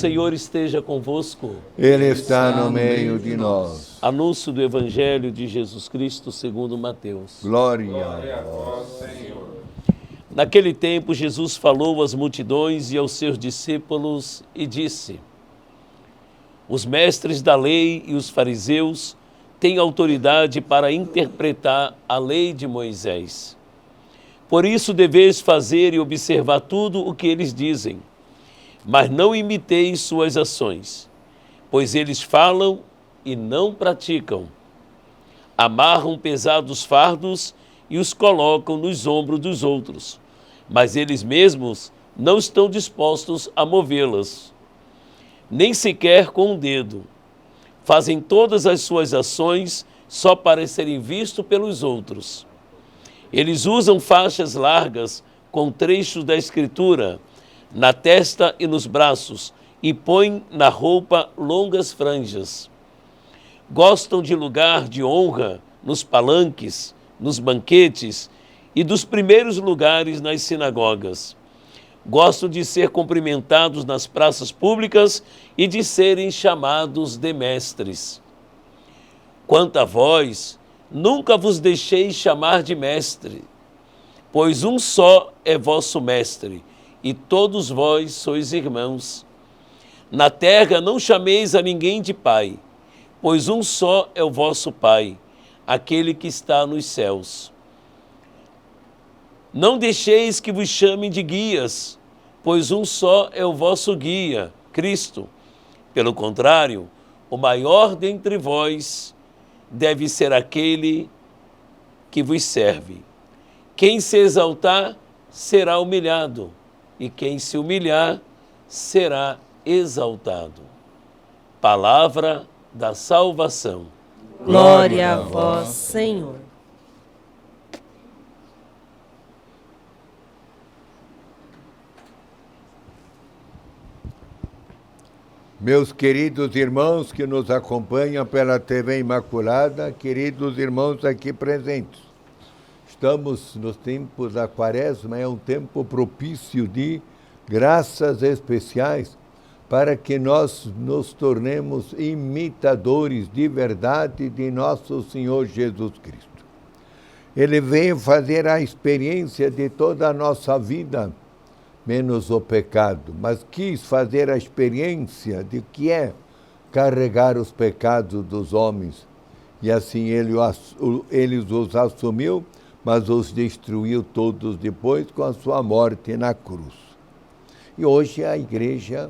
Senhor esteja convosco. Ele está no meio de nós. Anúncio do Evangelho de Jesus Cristo segundo Mateus. Glória a vós, Senhor. Naquele tempo, Jesus falou às multidões e aos seus discípulos e disse: os mestres da lei e os fariseus têm autoridade para interpretar a lei de Moisés. Por isso deveis fazer e observar tudo o que eles dizem, mas não imiteis suas ações, pois eles falam e não praticam. Amarram pesados fardos e os colocam nos ombros dos outros, mas eles mesmos não estão dispostos a movê-las, nem sequer com um dedo. Fazem todas as suas ações só para serem vistos pelos outros. Eles usam faixas largas com trechos da Escritura na testa e nos braços e põem na roupa longas franjas. Gostam de lugar de honra nos palanques, nos banquetes e dos primeiros lugares nas sinagogas. Gostam de ser cumprimentados nas praças públicas e de serem chamados de mestres. Quanto a vós, nunca vos deixei chamar de mestre, pois um só é vosso mestre, e todos vós sois irmãos. Na terra não chameis a ninguém de pai, pois um só é o vosso Pai, aquele que está nos céus. Não deixeis que vos chamem de guias, pois um só é o vosso guia, Cristo. Pelo contrário, o maior dentre vós deve ser aquele que vos serve. Quem se exaltar será humilhado, e quem se humilhar será exaltado. Palavra da salvação. Glória a vós, Senhor. Meus queridos irmãos que nos acompanham pela TV Imaculada, queridos irmãos aqui presentes, estamos nos tempos da Quaresma, é um tempo propício de graças especiais para que nós nos tornemos imitadores de verdade de nosso Senhor Jesus Cristo. Ele veio fazer a experiência de toda a nossa vida, menos o pecado, mas quis fazer a experiência de que é carregar os pecados dos homens. E assim ele os assumiu, mas os destruiu todos depois com a sua morte na cruz. E hoje a Igreja,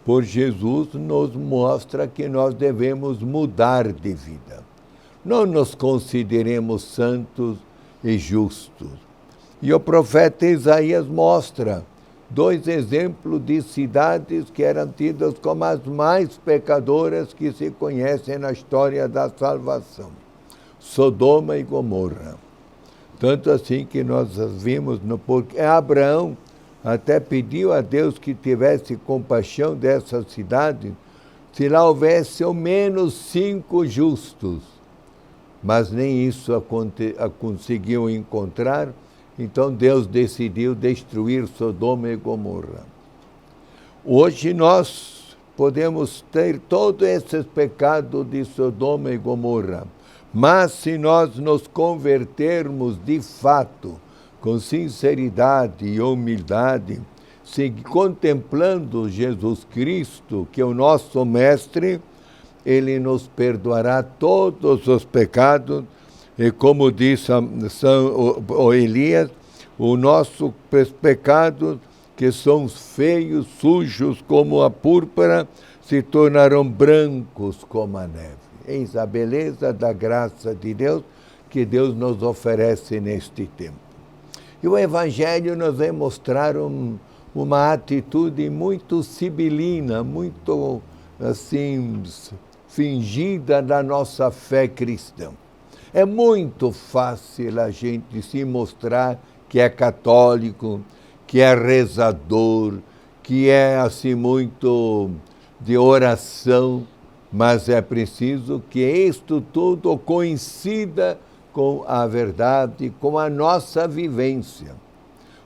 por Jesus, nos mostra que nós devemos mudar de vida. Não nos consideremos santos e justos. E o profeta Isaías mostra 2 exemplos de cidades que eram tidas como as mais pecadoras que se conhecem na história da salvação. Sodoma e Gomorra. Tanto assim que nós vimos, porque Abraão até pediu a Deus que tivesse compaixão dessa cidade, se lá houvesse ao menos 5 justos. Mas nem isso conseguiu encontrar. Então Deus decidiu destruir Sodoma e Gomorra. Hoje nós podemos ter todos esses pecados de Sodoma e Gomorra, mas se nós nos convertermos de fato, com sinceridade e humildade, contemplando Jesus Cristo, que é o nosso Mestre, Ele nos perdoará todos os pecados. E como disse o Elias, os nossos pecados, que são feios, sujos como a púrpura, se tornarão brancos como a neve. Eis a beleza da graça de Deus que Deus nos oferece neste tempo. E o Evangelho nos vem mostrar uma atitude muito sibilina, muito assim, fingida da nossa fé cristã. É muito fácil a gente se mostrar que é católico, que é rezador, que é assim muito de oração, mas é preciso que isto tudo coincida com a verdade, com a nossa vivência.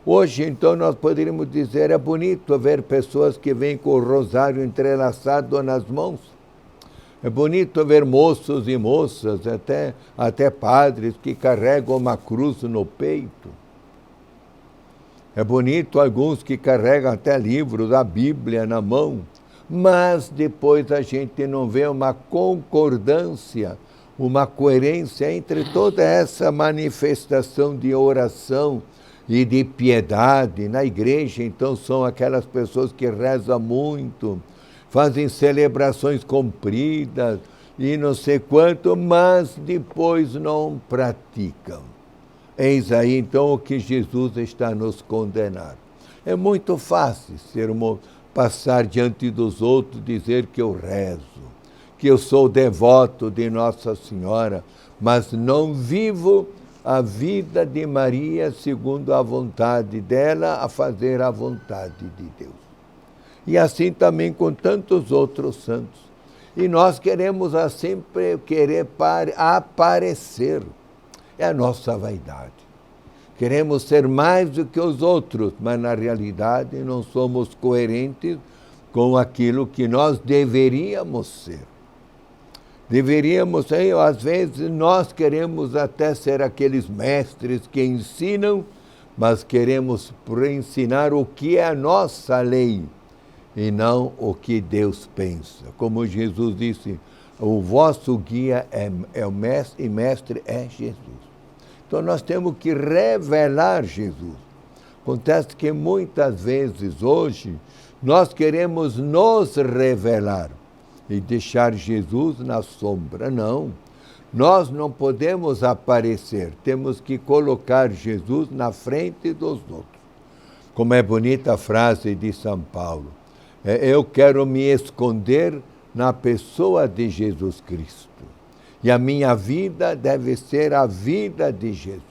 Hoje, então, nós poderíamos dizer, é bonito ver pessoas que vêm com o rosário entrelaçado nas mãos. É bonito ver moços e moças, até padres que carregam uma cruz no peito. É bonito alguns que carregam até livros da Bíblia na mão. Mas depois a gente não vê uma concordância, uma coerência entre toda essa manifestação de oração e de piedade. Na igreja, então, são aquelas pessoas que rezam muito, fazem celebrações compridas e não sei quanto, mas depois não praticam. Eis aí, então, o que Jesus está nos condenando. É muito fácil passar diante dos outros, dizer que eu rezo, que eu sou devoto de Nossa Senhora, mas não vivo a vida de Maria segundo a vontade dela, a fazer a vontade de Deus. E assim também com tantos outros santos. E nós queremos sempre aparecer. É a nossa vaidade. Queremos ser mais do que os outros, mas na realidade não somos coerentes com aquilo que nós deveríamos ser. Deveríamos, às vezes, nós queremos até ser aqueles mestres que ensinam, mas queremos ensinar o que é a nossa lei e não o que Deus pensa. Como Jesus disse, o vosso guia é o mestre, e mestre é Jesus. Então nós temos que revelar Jesus. Acontece que muitas vezes hoje nós queremos nos revelar e deixar Jesus na sombra. Não, nós não podemos aparecer, temos que colocar Jesus na frente dos outros. Como é bonita a frase de São Paulo, eu quero me esconder na pessoa de Jesus Cristo. E a minha vida deve ser a vida de Jesus.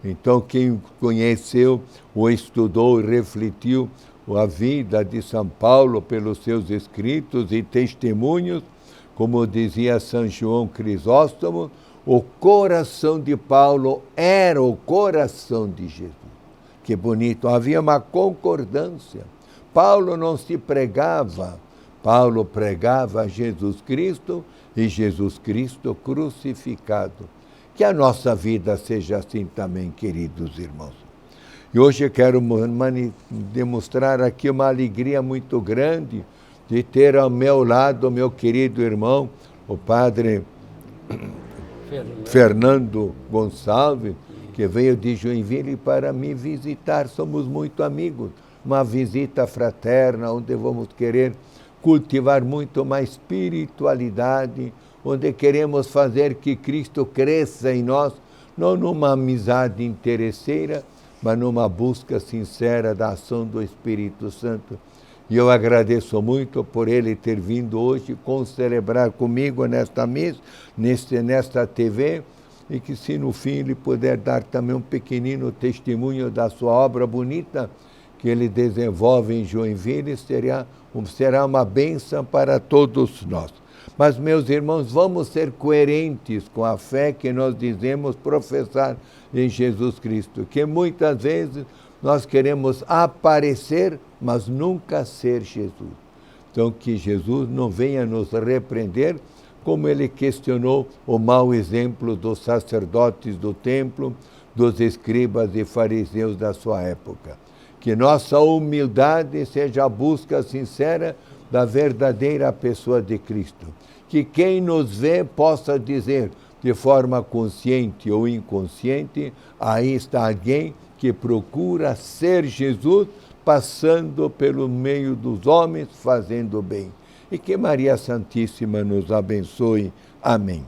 Então, quem conheceu, ou estudou e refletiu a vida de São Paulo pelos seus escritos e testemunhos, como dizia São João Crisóstomo, o coração de Paulo era o coração de Jesus. Que bonito, havia uma concordância. Paulo não se pregava, Paulo pregava Jesus Cristo e Jesus Cristo crucificado. Que a nossa vida seja assim também, queridos irmãos. E hoje eu quero demonstrar aqui uma alegria muito grande de ter ao meu lado o meu querido irmão, o padre Fernando Gonçalves, que veio de Joinville para me visitar. Somos muito amigos. Uma visita fraterna, onde vamos querer cultivar muito mais espiritualidade, onde queremos fazer que Cristo cresça em nós, não numa amizade interesseira, mas numa busca sincera da ação do Espírito Santo. E eu agradeço muito por ele ter vindo hoje celebrar comigo nesta missa, nesta TV, e que se no fim ele puder dar também um pequenino testemunho da sua obra bonita, que ele desenvolve em Joinville, será uma bênção para todos nós. Mas, meus irmãos, vamos ser coerentes com a fé que nós dizemos professar em Jesus Cristo, que muitas vezes nós queremos aparecer, mas nunca ser Jesus. Então, que Jesus não venha nos repreender, como ele questionou o mau exemplo dos sacerdotes do templo, dos escribas e fariseus da sua época. Que nossa humildade seja a busca sincera da verdadeira pessoa de Cristo. Que quem nos vê possa dizer, de forma consciente ou inconsciente, aí está alguém que procura ser Jesus, passando pelo meio dos homens, fazendo bem. E que Maria Santíssima nos abençoe. Amém.